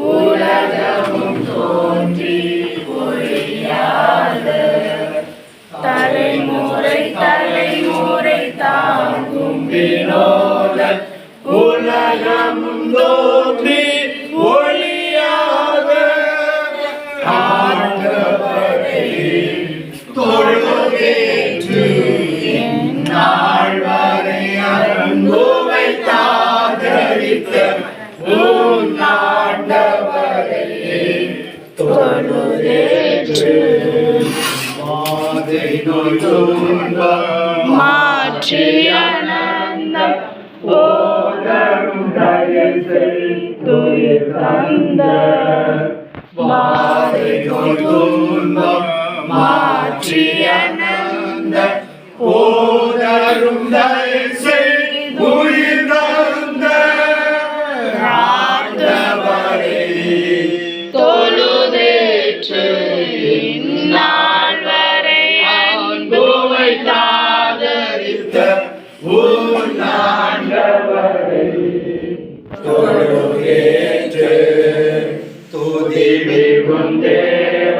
உலகமும் தோன்றி ஒழியாத தலைமுறை தலைமுறை தாங்கும் வினோத உலகமும் தோன்றி ஒழியாத ஆண்டவரை தொழுதேற்று நாள் வரை அன்புவை தாதரித்த ஆண்டவரை தொழுதேற்று மாதை நோய் துன்பம் மாற்றி ஆனந்தம் ஓதரும் தயல் செய்துயிர் தந்த மாதை நோய் துன்பம் மாற்றி ஆனந்த ஓதரும் தயல் செய்துயிர் தந்த ஆண்டவரை தொழுதேற்று இந்நாள் வரை அன்புவை தாதரித்த ஆண்டவரை தொழுதேற்று துதிமிகும் தேவ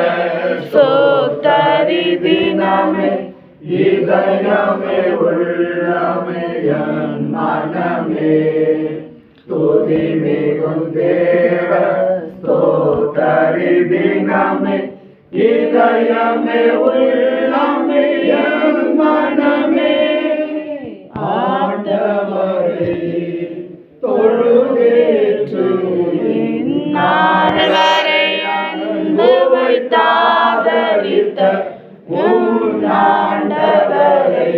சோதரி தினமே இதயமே உள்ளமே என் மனமே துதிமிகும் தேவ சோதரி தினமே இதயமே உள்ளமே என் மனமே ஆண்டவரை தொழுதேற்று இந்நாள் வரை அன்புவை தாதரித்த ஆண்டவரை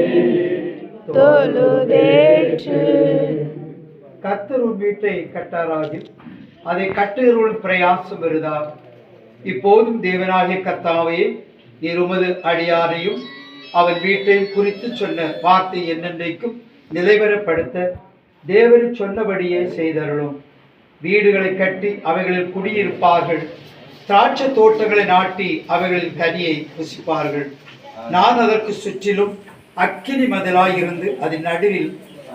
தொழுதேற்று. கர்த்தர் உன் வீட்டை கட்டாராகில் அதை கட்டுகிறவள் பிரயாசம் வருதார். இப்போதும் தேவனாகிய கர்த்தாவே, நீர் உமது அடியாரையும் அவன் வீட்டையும் குறித்து சொன்ன வார்த்தை என்னென்றைக்கும் நிலைவரப்படுத்த தேவர் சொன்னபடியே செய்தருளும். வீடுகளை கட்டி அவைகளில் குடியிருப்பார்கள், திராட்சை தோட்டங்களை நாட்டி அவைகளின் கனியை புசிப்பார்கள். நான் அதற்கு சுற்றிலும் அக்கினி மதிலாயிருந்து அதன் நடுவில்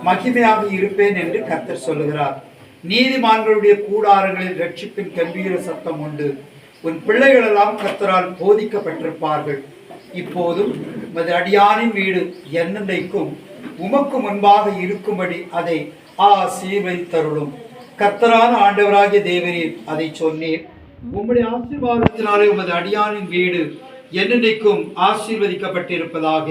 மகிமையாக இருப்பேன் என்று கர்த்தர் சொல்லுகிறார். நீதிமான்களுடைய கூடாரங்களில் ரட்சிப்பின் கம்பீர சத்தம் உண்டு. உன் பிள்ளைகளெல்லாம் கர்த்தரால் போதிக்கப்பட்டிருப்பார்கள். இப்போதும் உமது அடியானின் வீடு என்னென்றைக்கும் உமக்கு முன்பாக இருக்கும்படி அதை ஆசீர்வதித்தருளும். கர்த்தரான ஆண்டவராகிய தேவரீர் அதை சொன்னீர். உம்முடைய ஆசீர்வாதத்தினாலே உமது அடியானின் வீடு என்னென்றைக்கும் ஆசீர்வதிக்கப்பட்டிருப்பதாக.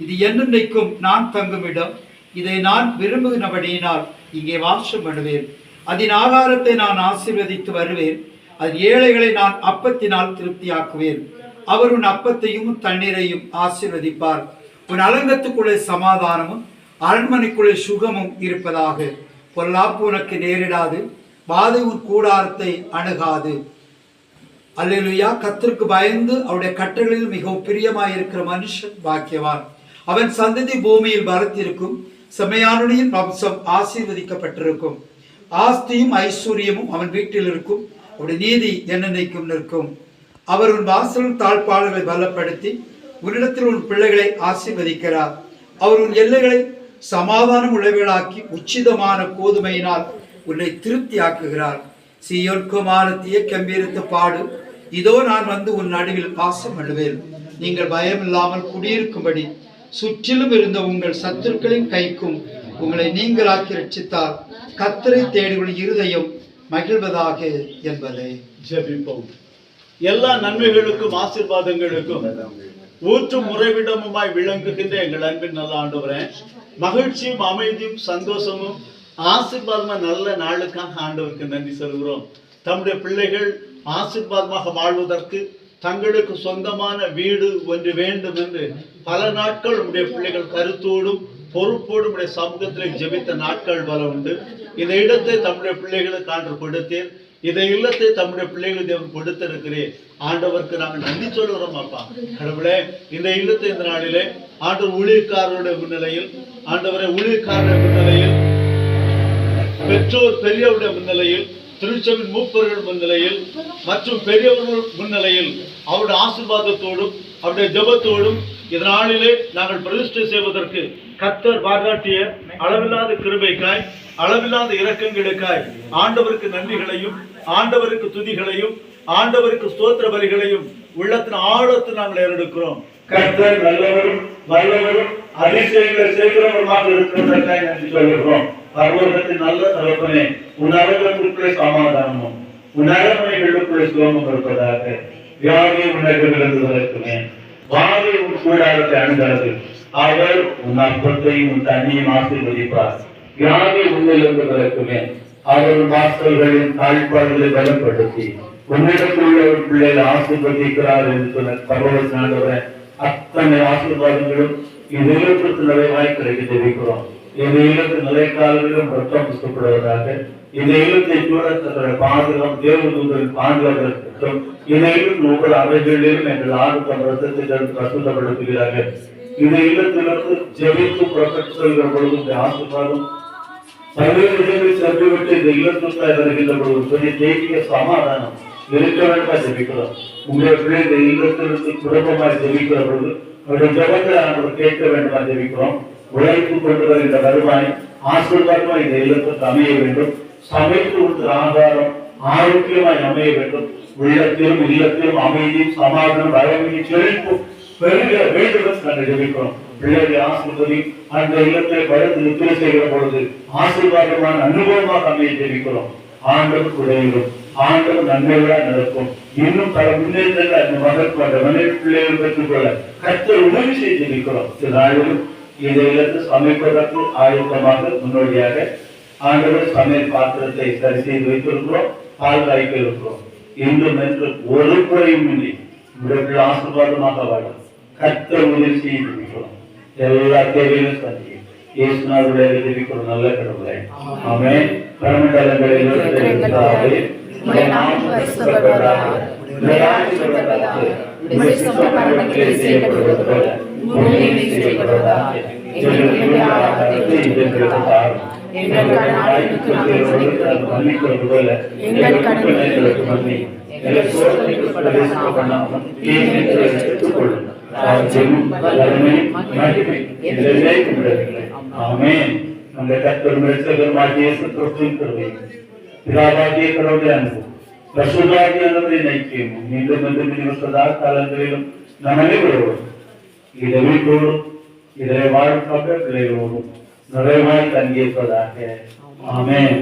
இது என்னென்றைக்கும் நான் தங்கும் இடம். இதை நான் விரும்புகிறபடியினால் இங்கே வாசம் பண்ணுவேன். அதன் ஆகாரத்தை நான் ஆசீர்வதித்து வருவேன். அது ஏழைகளை நான் அப்பத்தினால் திருப்தியாக்குவேன். அவர் உன் அப்பத்தையும் தண்ணீரையும் ஆசீர்வதிப்பார். உன் அலங்கத்துக்குள்ளே சமாதானமும் அரண்மனைக்குள்ளே சுகமும் இருப்பதாக. பொல்லாப்பு உனக்கு நேரிடாது, வாதை உன் கூடாரத்தை அணுகாது. அல்லேலூயா. கர்த்தருக்கு பயந்து அவருடைய கட்டளையில் மிகவும் பிரியமாயிருக்கிற மனுஷன் பாக்கியவான். அவன் சந்ததி பூமியில் பலத்திருக்கும். செம்மையானுடைய வம்சம் ஆசீர்வதிக்கப்பட்டிருக்கும். ஆஸ்தியும் ஐஸ்வர்யமும் அவன் வீட்டில் இருக்கும். அவருடைய நீதி என்னென்னைக்கும் நிற்கும். அவர் உன் வாசலும் தாழ்பாளர்களை பலப்படுத்தி உன்னிடத்தில் உன் பிள்ளைகளை ஆசீர்வதிக்கிறார். அவர் உன் எல்லைகளை சமாதானம் உள்ளவைகளாக்கி உச்சிதமான கோதுமையினால் உன்னை திருப்தி ஆக்குகிறார். சீயோன் குமாரத்திய கம்பீரத்து பாடு, இதோ நான் வந்து உன் நடுவில் பாசம் பண்ணுவேன். நீங்கள் பயம் இல்லாமல் குடியிருக்கும்படி சுற்றிலும் இருந்த உங்கள் சத்துருக்களின் கைக்கும் உங்களை நீங்களாக்கி ரட்சித்தார். கர்த்தரை தேடுகிற இருதயம் மகிழ்வதாக என்பதை ஜெபிப்போம். எல்லா நன்மைகளுக்கும் ஆசீர்வாதங்களுக்கும் ஊற்றும் முறைவிடமுமாய் விளங்குகின்ற எங்கள் அன்பின் நல்ல ஆண்டவரே, மகிழ்ச்சியும் அமைதியும் சந்தோஷமும் ஆசீர்வாதமா நல்ல நாளுக்காக ஆண்டவருக்கு நன்றி சொல்கிறோம். தம்முடைய பிள்ளைகள் ஆசீர்வாதமாக வாழ்வதற்கு தங்களுக்கு சொந்தமான வீடு ஒன்று வேண்டும் என்று பல நாட்கள் உடைய பிள்ளைகள் கருத்தோடும் பொறுப்போடும் உடைய சமூகத்தில் ஜெபித்த நாட்கள் பல உண்டு. இந்த இடத்தை தம்முடைய பிள்ளைகளுக்கு ஆண்டு கொடுத்தேன். இந்த இல்லத்தை தம்முடைய பிள்ளைகளுக்கு தேவன் கொடுத்திருக்கிறேன். ஆண்டவருக்கு நாங்கள் நன்றி சொல்கிறோம். அப்பா கடவுளே, இந்த இல்லத்தை இந்த நாளிலே ஆண்டவர் ஊழியக்காரருடைய முன்னிலையில், ஆண்டவரை ஊழியக்காரருடைய முன்னிலையில் பெற்றோர் பெரியவருடைய முன்னிலையில், திருச்சபையின் மூப்பர்கள் முன்னிலையில் மற்றும் பெரியவர்கள் முன்னிலையில் அவருடைய ஆசீர்வாதத்தோடும் அவருடைய ஜெபத்தோடும் இதனாலே நாங்கள் பிரதிஷ்டை செய்வதற்கு கர்த்தர் பாராட்டிய அளவில்லாத கிருபைக்காய், அளவில்லாத இரக்கங்களுக்காய் ஆண்டவருக்கு நன்றிகளையும், ஆண்டவருக்கு துதிகளையும், ஆண்டவருக்கு ஸ்தோத்திர பலிகளையும் உள்ளத்தின் ஆழத்தில் நாங்கள் ஏறெடுக்கிறோம். கர்த்தர் நல்லவரும் வல்லவரும் அதிசயங்களை செய்கிறவருமாக இருக்கிறதற்காக நன்றி சொல்கிறோம். பரலோகத்தின் நல்ல தகப்பனே, உன் அரங்கத்துக்குள்ளே சமாதானமும் உன் அரண்மனைகளுக்குள்ளே சுகமும் இருப்பதாக. வியாதி உணர்வுகளிலிருந்து விலக்குமே, வாதை உன் கூடாரத்தை அணுகாது. அவர் உன் அப்பத்தையும் உன் தண்ணியும் ஆசீர்வதிப்பார். வியாதி உன்னிலிருந்து விலக்குமே, அவர் வாசல்களின் தாழ்பாடுகளை பலப்படுத்தி உன்னிடத்தில் உள்ள ஒரு பிள்ளைகள் ஆசீர்வதிக்கிறார் என்று சொன்ன பரவலான அத்தனை ஆசீர்வாதங்களும் இந்த இல்லத்திற்கு நிறைவாய் கிடைக்க தெரிவிக்கிறோம். இந்த இல்லத்து நிலைக்காலங்களிலும் ரத்தம் புஷ்டப்படுவதாக. இந்த இல்லத்தை சூழத்தக்க பாதுகாப்பு தேவதூதரின் பாதுகாப்பு இந்த இல்லத்தின் ஒவ்வொரு அவைகளிலும் எங்கள் ஆர்வம் ரத்தத்தை பிரசுத்தப்படுத்துகிறார்கள். இந்த இல்லத்திலிருந்து ஜெபித்து புறப்பட்டு செல்கிற பொழுது இந்த ஆசீர்வாதம் பல்வேறு இடங்களில் சென்றுவிட்டு இந்த இல்லத்திற்காக வருகின்ற பொழுது பெரிய தெய்வீக சமாதானம் இருக்க வேண்டாம் ஜெபிக்கிறோம். உங்களுடைய பிள்ளை இந்த இல்லத்திலிருந்து குடும்பமாய் ஜெபிக்கிற பொழுது அவருடைய ஜெபத்தை நாங்கள் கேட்க வேண்டுமா ஜெபிக்கிறோம். உழைப்பு கொண்டு வருகின்ற வருவாய் ஆசீர்வாதமாய் இந்த இல்லத்திற்கு அமைய வேண்டும். சமைத்து கொடுத்த ஆதாரம் ஆரோக்கியமாய் அமைய வேண்டும். உள்ளத்திலும் இல்லத்திலும் அமைதியும் சமாதானம் வரமையும் செழிப்பும் பெருக வேண்டும் நாங்கள் ஜெபிக்கிறோம். பிள்ளைகளை ஆசீர்வதி அந்த இல்லத்தை படுத்து நித்திரை செய்கிற பொழுது ஆசீர்வாதமான அனுபவமாக அமைய ஜெபிக்கிறோம். ஆண்டவர் குறையும், ஆண்டவர் நன்மைகளாக நடக்கும். இன்னும் பல முன்னேற்றங்கள் அந்த மகற்கு அந்த மனைவி பிள்ளைகள் பெற்றுக்கொள்ள கர்த்தர் உதவி செய்து இருக்கிறோம். சில நாளிலும் இந்த இல்லத்தை சமைப்பதற்கு ஆயத்தமாக முன்னோடியாக ஆண்டவர் சமையல் பாத்திரத்தை சரி செய்து வைத்திருக்கிறோம். பால் காய்க்க இருக்கிறோம். இன்றும் என்று ஒரு குறையும் இல்லை. உங்களுடைய ஆசீர்வாதமாக வாழும் கர்த்தர் உதவி செய்து இருக்கிறோம். எல்லா தேவையிலும் சந்தி இயேசுநாதருடைய ஜெபிக்கிறோம். நல்ல கடவுளே, ஆமென். பரமண்டலங்களில் அந்த கர்த்தர் மிரட்சகருமாகிய இயேசு கிறிஸ்துவின் கிருபை, பிதாவாகிய கடவுளுடைய அன்பும் பரிசுத்தாவிய ஆண்டவரின் ஐக்கியமும் மீண்டும் மீண்டும் சதா காலங்களிலும் நம் அனைவரோடும் இதை வீட்டோடும் இதை வாழ்க்கை பிள்ளைகளோடும் நிறைவாய் தங்கியிருப்பதாக. ஆமென்.